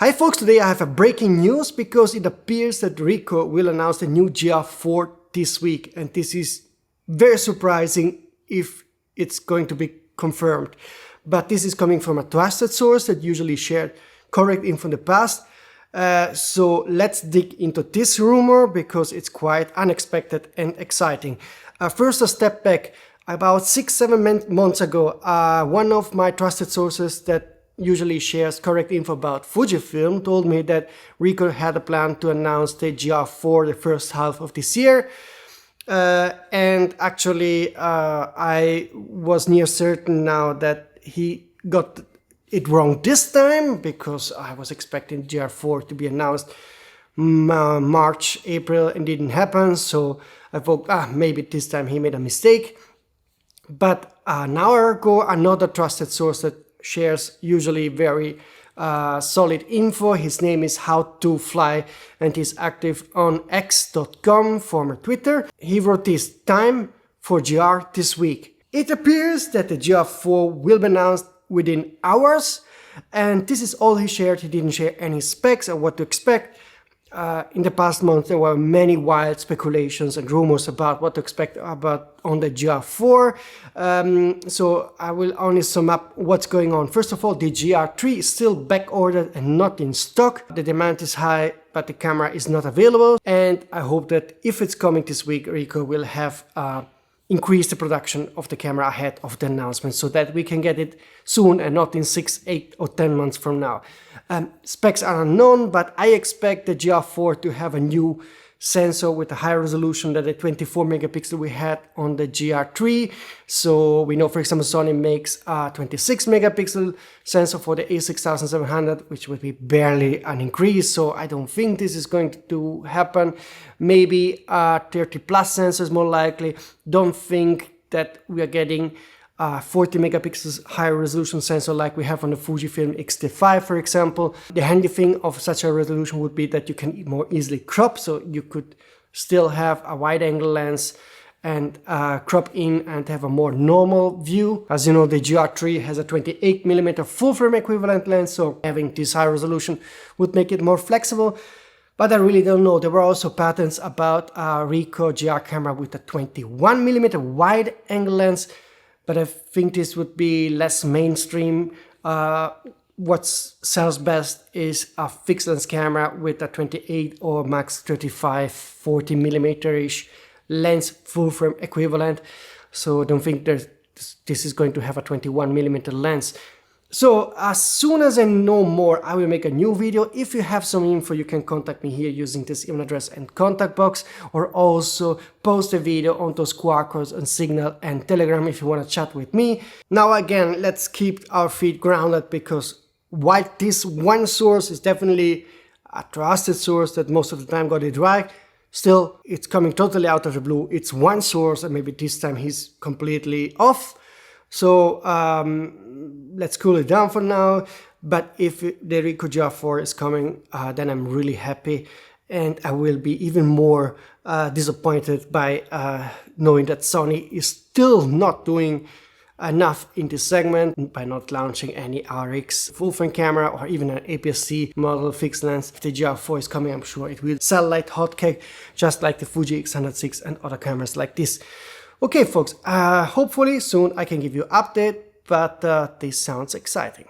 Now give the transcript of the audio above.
Hi folks, today I have a breaking news because it appears that Ricoh will announce the new GR4 this week, and this is very surprising if it's going to be confirmed. But this is coming from a trusted source that usually shared correct info in the past. So let's dig into this rumor because it's quite unexpected and exciting. First, a step back. About 6-7 months ago, one of my trusted sources that usually shares correct info about Fujifilm told me that Ricoh had a plan to announce the GR4 the first half of this year. And actually, I was near certain now that he got it wrong this time, because I was expecting GR4 to be announced March, April, and didn't happen. So I thought, maybe this time he made a mistake. But an hour ago, another trusted source that shares usually very solid info. His name is How to Fly and he's active on x.com, former Twitter. He wrote this: time for GR this week. It appears that the GR4 will be announced within hours, and this is all he shared. He didn't share any specs or what to expect. In the past month, there were many wild speculations and rumors about what to expect on the GR4. So I will only sum up what's going on. First of all, the GR3 is still back ordered and not in stock. The demand is high, but the camera is not available. And I hope that if it's coming this week, Ricoh will have increase the production of the camera ahead of the announcement so that we can get it soon and not in 6, 8 or 10 months from now. Specs are unknown, but I expect the GR4 to have a new sensor with a higher resolution than the 24 megapixel we had on the GR3. So we know, for example, Sony makes a 26 megapixel sensor for the a6700, which would be barely an increase. So I don't think this is going to happen. Maybe 30 plus sensors more likely. Don't think that we are getting 40 megapixels higher resolution sensor like we have on the Fujifilm X-T5, for example. The handy thing of such a resolution would be that you can more easily crop, so you could still have a wide angle lens and crop in and have a more normal view. As you know, the GR3 has a 28mm full frame equivalent lens, so having this high resolution would make it more flexible. But I really don't know. There were also patents about a Ricoh GR camera with a 21mm wide angle lens, but I think this would be less mainstream. What sells best is a fixed lens camera with a 28 or max 35, 40mm-ish lens full frame equivalent. So I don't think this is going to have a 21mm lens. So as soon as I know more, I will make a new video. If you have some info, you can contact me here using this email address and contact box, or also post a video on those QR codes on Signal and Telegram if you want to chat with me. Now again, let's keep our feet grounded, because while this one source is definitely a trusted source that most of the time got it right, still it's coming totally out of the blue. It's one source, and maybe this time he's completely off. So let's cool it down for now. But if the Ricoh GR4 is coming, then I'm really happy, and I will be even more disappointed by knowing that Sony is still not doing enough in this segment by not launching any RX full frame camera or even an aps-c model fixed lens. If the GR4 is coming, I'm sure it will sell like hotcake, just like the Fuji X100VI and other cameras like this. Okay folks, hopefully soon I can give you an update, but this sounds exciting.